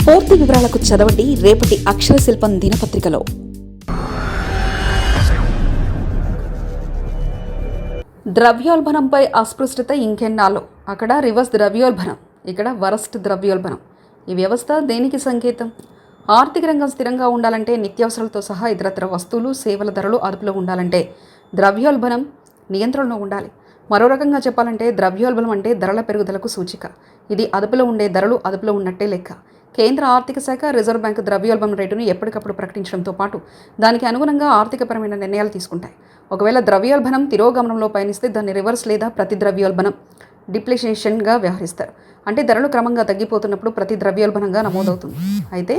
పూర్తి వివరాలకు చదవండి రేపటి అక్షర శిల్పం దినపత్రికలో. ద్రవ్యోల్బణంపై అస్పృశ్యత ఇంకెన్నాళ్ళు? అక్కడ రివర్స్ ద్రవ్యోల్బణం, ఇక్కడ వరస్ట్ ద్రవ్యోల్బణం. ఈ వ్యవస్థ దేనికి సంకేతం? ఆర్థిక రంగం స్థిరంగా ఉండాలంటే, నిత్యావసరాలతో సహా ఇతరత్ర వస్తువులు సేవల ధరలు అదుపులో ఉండాలంటే ద్రవ్యోల్బణం నియంత్రణలో ఉండాలి. మరో రకంగా చెప్పాలంటే ద్రవ్యోల్బణం అంటే ధరల పెరుగుదలకు సూచిక. ఇది అదుపులో ఉండే ధరలు అదుపులో ఉన్నట్టే లెక్క. కేంద్ర ఆర్థిక శాఖ, రిజర్వ్ బ్యాంకు ద్రవ్యోల్బణం రేటును ఎప్పటికప్పుడు ప్రకటించడంతో పాటు దానికి అనుగుణంగా ఆర్థికపరమైన నిర్ణయాలు తీసుకుంటాయి. ఒకవేళ ద్రవ్యోల్బణం తిరోగమనంలో పయనిస్తే దాన్ని రివర్స్ లేదా ప్రతి ద్రవ్యోల్బణం డిప్లిషన్గా వ్యవహరిస్తారు. అంటే ధరలు క్రమంగా తగ్గిపోతున్నప్పుడు ప్రతి ద్రవ్యోల్బణంగా నమోదవుతుంది. అయితే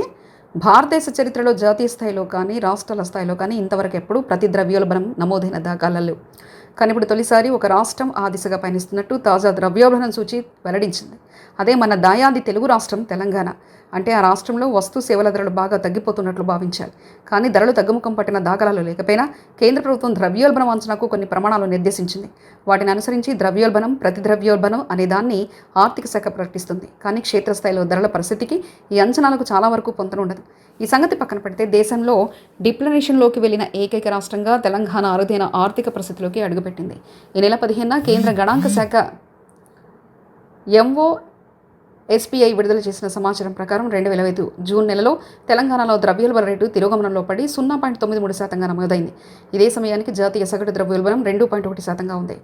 భారతదేశ చరిత్రలో జాతీయ స్థాయిలో కానీ రాష్ట్రాల స్థాయిలో కానీ ఇంతవరకు ఎప్పుడూ ప్రతి ద్రవ్యోల్బణం నమోదైన దాఖలాలు. కానీ ఇప్పుడు తొలిసారి ఒక రాష్ట్రం ఆ దిశగా పయనిస్తున్నట్టు తాజా ద్రవ్యోల్బణం సూచి వెల్లడించింది. అదే మన దాయాది తెలుగు రాష్ట్రం తెలంగాణ. అంటే ఆ రాష్ట్రంలో వస్తు సేవల ధరలు బాగా తగ్గిపోతున్నట్లు భావించాలి. కానీ ధరలు తగ్గుముఖం పట్టిన దాఖలాలు లేకపోయినా కేంద్ర ప్రభుత్వం ద్రవ్యోల్బణం అంచనాకు కొన్ని ప్రమాణాలు నిర్దేశించింది. వాటిని అనుసరించి ద్రవ్యోల్బణం, ప్రతి ద్రవ్యోల్బణం అనే దాన్ని ఆర్థిక శాఖ ప్రకటిస్తుంది. కానీ క్షేత్రస్థాయిలో ధరల పరిస్థితికి ఈ అంచనాలకు చాలా వరకు పొంతనుండదు. ఈ సంగతి పక్కన పెడితే దేశంలో డిప్లనేషన్లోకి వెళ్లిన ఏకైక రాష్ట్రంగా తెలంగాణ అరుదైన ఆర్థిక పరిస్థితిలోకి అడుగుపెట్టింది. ఈ నెల 15న కేంద్ర గణాంక శాఖ MOSPI విడుదల చేసిన సమాచారం ప్రకారం 2005 జూన్ నెలలో తెలంగాణలో ద్రవ్యోల్బణ రేటు తిరోగమనంలో పడి 0.93% నమోదైంది. ఇదే సమయానికి జాతీయ సగటు ద్రవ్యోల్బణం 2.1% ఉంది.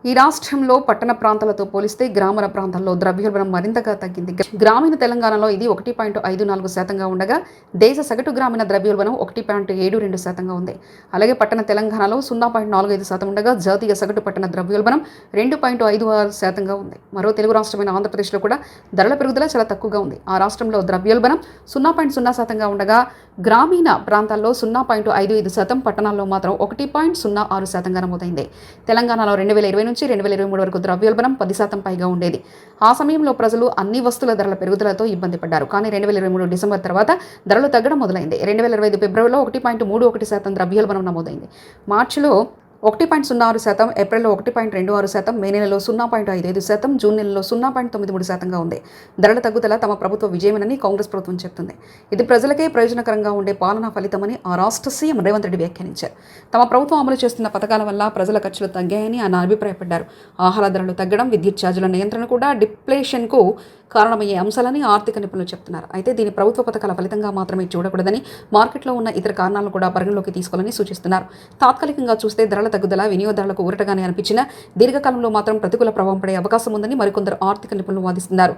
ఈ రాష్ట్రంలో పట్టణ ప్రాంతాలతో పోలిస్తే గ్రామీణ ప్రాంతాల్లో ద్రవ్యోల్బణం మరింతగా తగ్గింది. గ్రామీణ తెలంగాణలో ఇది 1.54% ఉండగా దేశ సగటు గ్రామీణ ద్రవ్యోల్బణం 1.72% ఉంది. అలాగే పట్టణ తెలంగాణలో 0.45% ఉండగా జాతీయ సగటు పట్టణ ద్రవ్యోల్బణం 2.56% ఉంది. మరో తెలుగు రాష్ట్రమైన ఆంధ్రప్రదేశ్లో కూడా ధరల పెరుగుదల చాలా తక్కువగా ఉంది. ఆ రాష్ట్రంలో ద్రవ్యోల్బణం 0.0% ఉండగా గ్రామీణ ప్రాంతాల్లో 0.55%, పట్టణాల్లో మాత్రం 1.06% నమోదైంది. తెలంగాణలో 2020 నుంచి 2023 వరకు ద్రవ్యోల్బణం 10% పైగా ఉండేది. ఆ సమయంలో ప్రజలు అన్ని వస్తువుల ధరల పెరుగుదలతో ఇబ్బంది పడ్డారు. కానీ 2023 డిసెంబర్ తర్వాత ధరలు తగ్గడం మొదలైంది. 2025 ఫిబ్రవరిలో 1.31% ద్రవ్యోల్బణం నమోదైంది. మార్చిలో 1.06%, ఏప్రిల్లో 1.26%, మే నెలలో 0.55%, జూన్ నెలలో 0.93% ఉంది. ధరల తగ్గుదల తమ ప్రభుత్వ విజయమని కాంగ్రెస్ ప్రభుత్వం చెప్తుంది. ఇది ప్రజలకే ప్రయోజనకరంగా ఉండే పాలనా ఫలితమని ఆ రాష్ట్ర సీఎం రేవంత్ రెడ్డి వ్యాఖ్యానించారు. తమ ప్రభుత్వం అమలు చేస్తున్న పథకాల వల్ల ప్రజల ఖర్చులు తగ్గాయని ఆయన అభిప్రాయపడ్డారు. ఆహార ధరలు తగ్గడం, విద్యుత్ ఛార్జీల నియంత్రణ కూడా డిప్లేషన్కు కారణమయ్యే అంశాలని ఆర్థిక నిపుణులు చెప్తున్నారు. అయితే దీని ప్రభుత్వ పథకాల ఫలితంగా మాత్రమే చూడకూడదని, మార్కెట్లో ఉన్న ఇతర కారణాలను కూడా పరిగణలోకి తీసుకోవాలని సూచిస్తున్నారు. తాత్కాలికంగా చూస్తే ధరల తగ్గుదల వినియోగదారులకు ఊరటగానే అనిపించినా దీర్ఘకాలంలో మాత్రం ప్రతికూల ప్రభావం పడే అవకాశం ఉందని మరికొందరు ఆర్థిక నిపుణులు వాదిస్తున్నారు.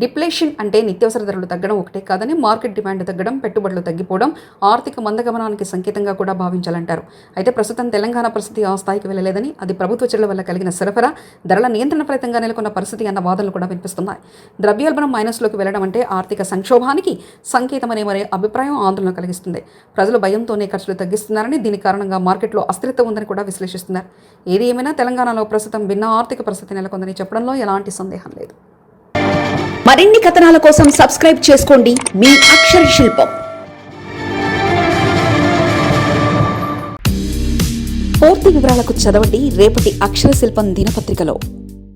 డిప్లేషన్ అంటే నిత్యావసర ధరలు తగ్గడం ఒకటే కాదని, మార్కెట్ డిమాండ్ తగ్గడం, పెట్టుబడులు తగ్గిపోవడం ఆర్థిక మందగమనానికి సంకేతంగా కూడా భావించాలంటారు. అయితే ప్రస్తుతం తెలంగాణ పరిస్థితి ఆ స్థాయికి వెళ్ళలేదని, అది ప్రభుత్వ చర్యల వల్ల కలిగిన సరఫరా ధరల నియంత్రణ ఫలితంగా నెలకొన్న పరిస్థితి అన్న వాదనలు కూడా వినిపిస్తున్నాయి. ద్రవ్యోల్బణం మైనస్లోకి వెళ్లడం అంటే ఆర్థిక సంక్షోభానికి సంకేతమనే మరే అభిప్రాయం ఆందోళన కలిగిస్తుంది. ప్రజలు భయంతోనే ఖర్చులు తగ్గిస్తున్నారని, దీని కారణంగా మార్కెట్లో అస్థిరత ఉందని కూడా విశ్లేషిస్తున్నారు. ఏది ఏమైనా తెలంగాణలో ప్రస్తుతం భిన్న ఆర్థిక పరిస్థితి నెలకొందని చెప్పడంలో ఎలాంటి సందేహం లేదు. మరిన్ని కథనాల కోసం సబ్స్క్రైబ్ చేసుకోండి మీ అక్షర శిల్పం. పూర్తి వివరాలకు చదవండి రేపటి అక్షర శిల్పం దినపత్రికలో.